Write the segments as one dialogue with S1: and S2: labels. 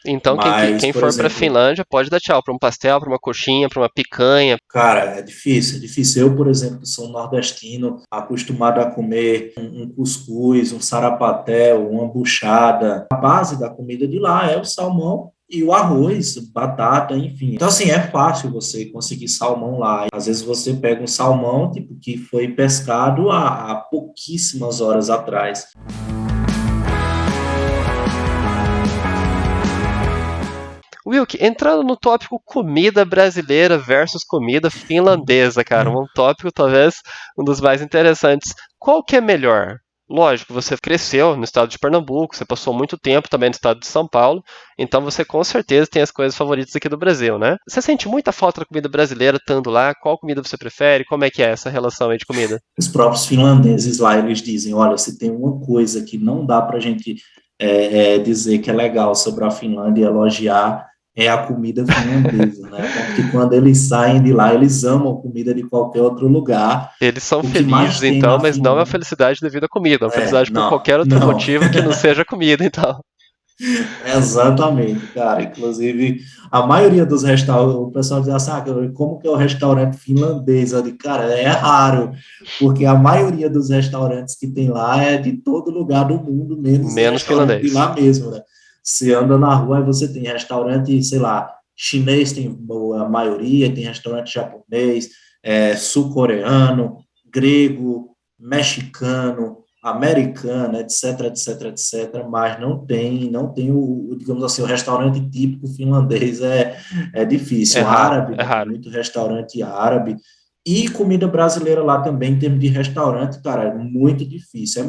S1: Então,
S2: Mas,
S1: quem
S2: por
S1: for pra
S2: exemplo,
S1: Finlândia pode dar tchau pra um pastel, pra uma coxinha, pra uma picanha.
S2: cara, é difícil, é difícil. Eu, por exemplo, que sou nordestino, acostumado a comer um cuscuz, um sarapatel, uma buchada. A base da comida de lá é o salmão e o arroz, batata, enfim. Então, assim, é fácil você conseguir salmão lá. Às vezes você pega um salmão, tipo, que foi pescado há pouquíssimas horas atrás.
S1: Wilk, entrando no tópico comida brasileira versus comida finlandesa, cara, um tópico talvez um dos mais interessantes. Qual que é melhor? Lógico, você cresceu no estado de Pernambuco, você passou muito tempo também no estado de São Paulo, então você com certeza tem as coisas favoritas aqui do Brasil, né? Você sente muita falta da comida brasileira estando lá? Qual comida você prefere? Como é que é essa relação aí de comida?
S2: Os próprios finlandeses lá, eles dizem, olha, se tem uma coisa que não dá para a gente dizer que é legal sobre a Finlândia e elogiar, é a comida finlandesa, né? Tanto que quando eles saem de lá, eles amam a comida de qualquer outro lugar.
S1: Eles são
S2: O que
S1: felizes
S2: mais tem
S1: então,
S2: na
S1: mas não é uma
S2: Finlândia...
S1: felicidade devido à comida, é uma felicidade por
S2: Não,
S1: qualquer outro
S2: não.
S1: motivo que não seja comida, então.
S2: Exatamente, cara. Inclusive, a maioria dos restaurantes, o pessoal diz assim, como que é o restaurante finlandês? Eu digo, cara, é raro, porque a maioria dos restaurantes que tem lá é de todo lugar do mundo, menos o
S1: Menos
S2: restaurante de
S1: finlandês.
S2: lá mesmo, né? Você anda na rua e você tem restaurante, sei lá, chinês tem a maioria, tem restaurante japonês, sul-coreano, grego, mexicano, americana, etc, etc, etc, mas não tem digamos assim, o restaurante típico finlandês é
S1: É
S2: difícil. O
S1: raro,
S2: árabe,
S1: é
S2: né, tem
S1: raro.
S2: muito restaurante árabe, e comida brasileira lá também, em termos de restaurante, cara, é muito difícil,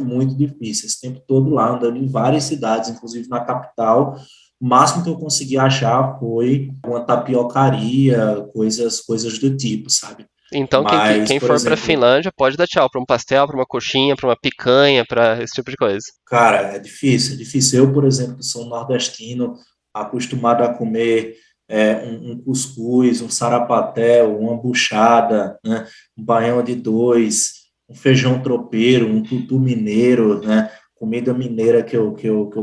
S2: esse tempo todo lá, andando em várias cidades, inclusive na capital, o máximo que eu consegui achar foi uma tapiocaria, coisas do tipo, sabe?
S1: Então,
S2: Mas,
S1: quem
S2: por
S1: for pra
S2: exemplo,
S1: Finlândia pode dar tchau pra um pastel, pra uma coxinha, pra uma picanha, pra esse tipo de coisa.
S2: cara, é difícil, é difícil. Eu, por exemplo, que sou nordestino, acostumado a comer um cuscuz, um sarapatel, uma buchada, né, um baião de dois, um feijão tropeiro, um tutu mineiro, né, comida mineira que eu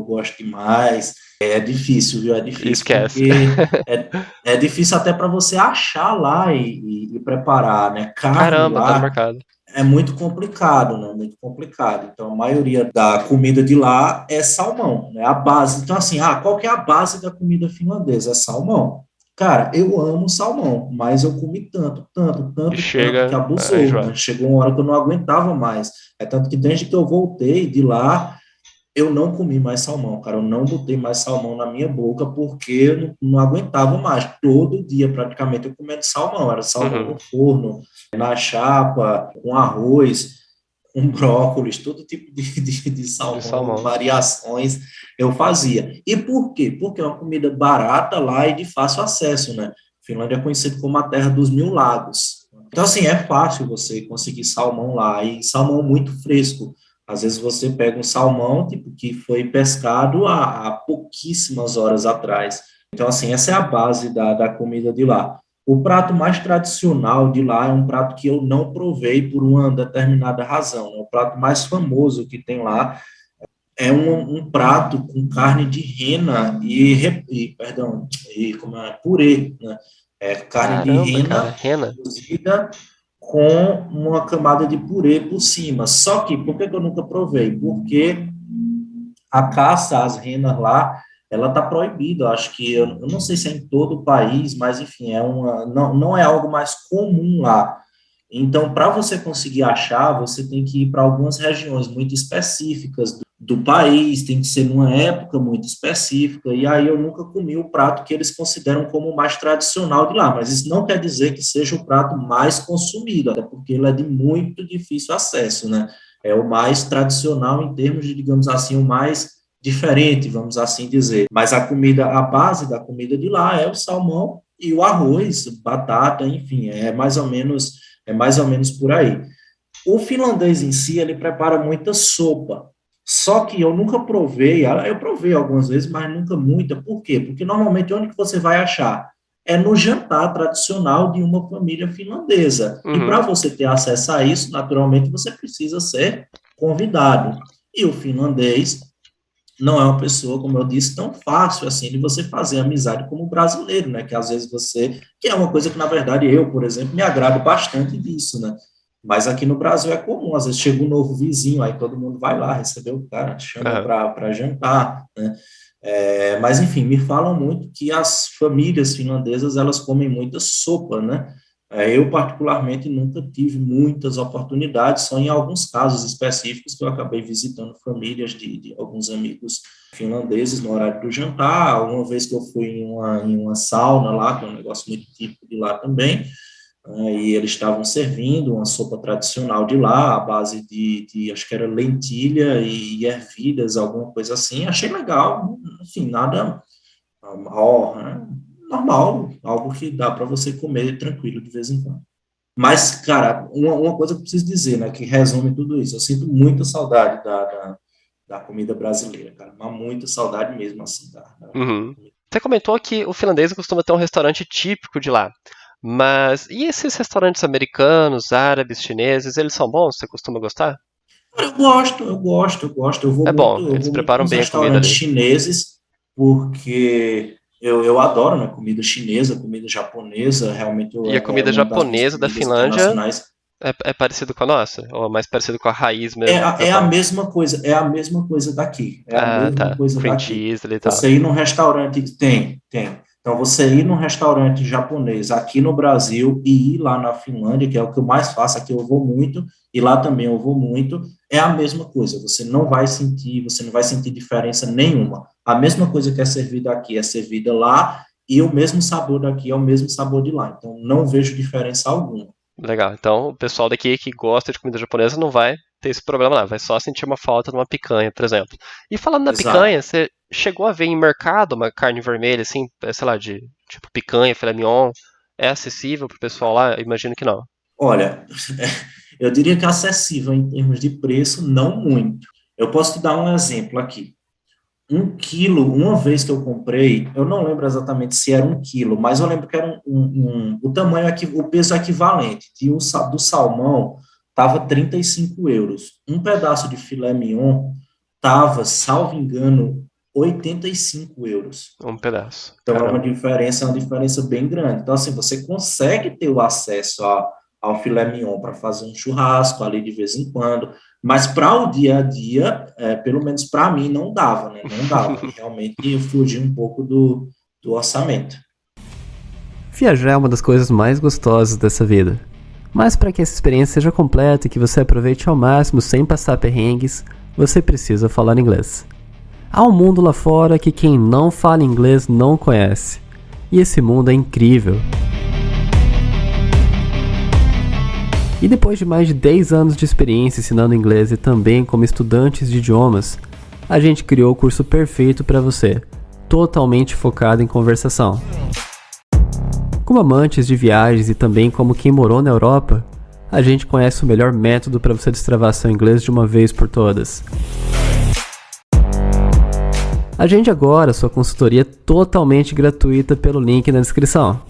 S2: gosto demais. É difícil, viu? É difícil
S1: Esquece.
S2: porque é difícil até para você achar lá e preparar, né? Carne
S1: Caramba, tá no
S2: lá
S1: mercado.
S2: é muito complicado, né? Muito complicado. Então, a maioria da comida de lá é salmão, né? A base. Então, assim, qual que é a base da comida finlandesa? É salmão. Cara, eu amo salmão, mas eu comi tanto, tanto,
S1: E
S2: tanto, tanto que
S1: chega a
S2: abusou,
S1: enjoar.
S2: né? Chegou uma hora que eu não aguentava mais. É tanto que desde que eu voltei de lá, eu não comi mais salmão, cara. Eu não botei mais salmão na minha boca porque eu não aguentava mais. Todo dia, praticamente, eu comendo salmão. Era salmão
S1: Uhum.
S2: no forno, na chapa, com arroz, com brócolis, todo tipo de
S1: De
S2: salmão,
S1: salmão.
S2: variações eu fazia. E por quê? Porque é uma comida barata lá e de fácil acesso, né? Finlândia é conhecido como a terra dos mil lagos. Então, assim, é fácil você conseguir salmão lá e salmão muito fresco. Às vezes você pega um salmão, tipo, que foi pescado há pouquíssimas horas atrás. Então, assim, essa é a base da comida de lá. O prato mais tradicional de lá é um prato que eu não provei por uma determinada razão, né? O prato mais famoso que tem lá é um prato com carne de rena perdão, e como é, purê, né? É carne de
S1: Caramba, cara,
S2: rena
S1: rena.
S2: cozida com uma camada de purê por cima. Só que, por que eu nunca provei? Porque a caça às renas lá, ela está proibida. Eu acho que, eu não sei se é em todo o país, mas enfim, não é algo mais comum lá. Então, para você conseguir achar, você tem que ir para algumas regiões muito específicas do país, tem que ser numa época muito específica, e aí eu nunca comi o prato que eles consideram como o mais tradicional de lá, mas isso não quer dizer que seja o prato mais consumido, até porque ele é de muito difícil acesso, né? É o mais tradicional em termos de, digamos assim, o mais diferente, vamos assim dizer. Mas a base da comida de lá é o salmão e o arroz, batata, enfim, é mais ou menos por aí. O finlandês em si, ele prepara muita sopa. Só que eu nunca provei, eu provei algumas vezes, mas nunca muita. Por quê? Porque normalmente onde que você vai achar? É no jantar tradicional de uma família finlandesa. E para
S1: Uhum.
S2: você ter acesso a isso, naturalmente você precisa ser convidado. E o finlandês não é uma pessoa, como eu disse, tão fácil assim de você fazer amizade como brasileiro, né? Que às vezes que é uma coisa que, na verdade, eu, por exemplo, me agrado bastante disso, né? Mas aqui no Brasil é comum, às vezes chega um novo vizinho, aí todo mundo vai lá receber o cara, chama
S1: Aham.
S2: para jantar, né? Mas, enfim, me falam muito que as famílias finlandesas, elas comem muita sopa, né? Eu, particularmente, nunca tive muitas oportunidades, só em alguns casos específicos que eu acabei visitando famílias de alguns amigos finlandeses no horário do jantar. Uma vez que eu fui em uma sauna lá, que é um negócio muito típico de lá também, e eles estavam servindo uma sopa tradicional de lá, à base acho que era lentilha e ervilhas, alguma coisa assim. Achei legal, enfim, nada né, normal, algo que dá para você comer tranquilo de vez em quando. Mas, cara, uma coisa que eu preciso dizer, né, que resume tudo isso, eu sinto muita saudade da comida brasileira, cara, mas muita saudade mesmo, assim, da
S1: Uhum.
S2: comida.
S1: Você comentou que o finlandês costuma ter um restaurante típico de lá. Mas e esses restaurantes americanos, árabes, chineses, eles são bons? Você costuma gostar?
S2: Eu gosto.
S1: É bom,
S2: Eu
S1: eles
S2: vou muito
S1: preparam
S2: nos
S1: bem a comida
S2: restaurantes
S1: ali.
S2: chineses, porque eu adoro, né, comida chinesa, comida japonesa, realmente
S1: E a
S2: é
S1: comida
S2: uma das minhas
S1: japonesa da
S2: comidas
S1: Finlândia
S2: internacionais.
S1: é parecido com a nossa? Ou é mais parecido com a raiz mesmo do
S2: É a
S1: Japão?
S2: mesma coisa, é a mesma coisa daqui, é a
S1: Ah,
S2: mesma
S1: tá.
S2: coisa
S1: Cream
S2: daqui.
S1: cheese ali e tal.
S2: Você ir num restaurante, tem. Então, você ir num restaurante japonês aqui no Brasil e ir lá na Finlândia, que é o que eu mais faço, aqui eu vou muito, e lá também eu vou muito, é a mesma coisa. Você não vai sentir diferença nenhuma. A mesma coisa que é servida aqui é servida lá, e o mesmo sabor daqui é o mesmo sabor de lá. Então, não vejo diferença alguma.
S1: Legal. Então, o pessoal daqui que gosta de comida japonesa não vai ter esse problema lá. Vai só sentir uma falta de uma picanha, por exemplo. E falando na picanha,
S2: Exato.
S1: você chegou a ver em mercado uma carne vermelha, assim, sei lá, de tipo picanha, filé mignon? É acessível pro pessoal lá? Eu imagino que não.
S2: Olha, eu diria que é acessível em termos de preço, não muito. Eu posso te dar um exemplo aqui. 1 quilo, uma vez que eu comprei, eu não lembro exatamente se era 1 quilo, mas eu lembro que era o tamanho aqui, o peso equivalente do salmão estava 35 euros. Um pedaço de filé mignon estava, salvo engano, 85 euros.
S1: Um pedaço.
S2: Então,
S1: Caramba.
S2: é uma diferença bem grande. Então, assim, você consegue ter o acesso ao filé mignon para fazer um churrasco ali de vez em quando, mas para o dia a dia, pelo menos para mim, não dava, né? Não dava. Realmente fugia um pouco do orçamento.
S3: Viajar é uma das coisas mais gostosas dessa vida. Mas para que essa experiência seja completa e que você aproveite ao máximo sem passar perrengues, você precisa falar inglês. Há um mundo lá fora que quem não fala inglês não conhece. E esse mundo é incrível. E depois de mais de 10 anos de experiência ensinando inglês e também como estudantes de idiomas, a gente criou o curso perfeito para você, totalmente focado em conversação. Como amantes de viagens e também como quem morou na Europa, a gente conhece o melhor método para você destravar seu inglês de uma vez por todas. Agende agora sua consultoria totalmente gratuita pelo link na descrição.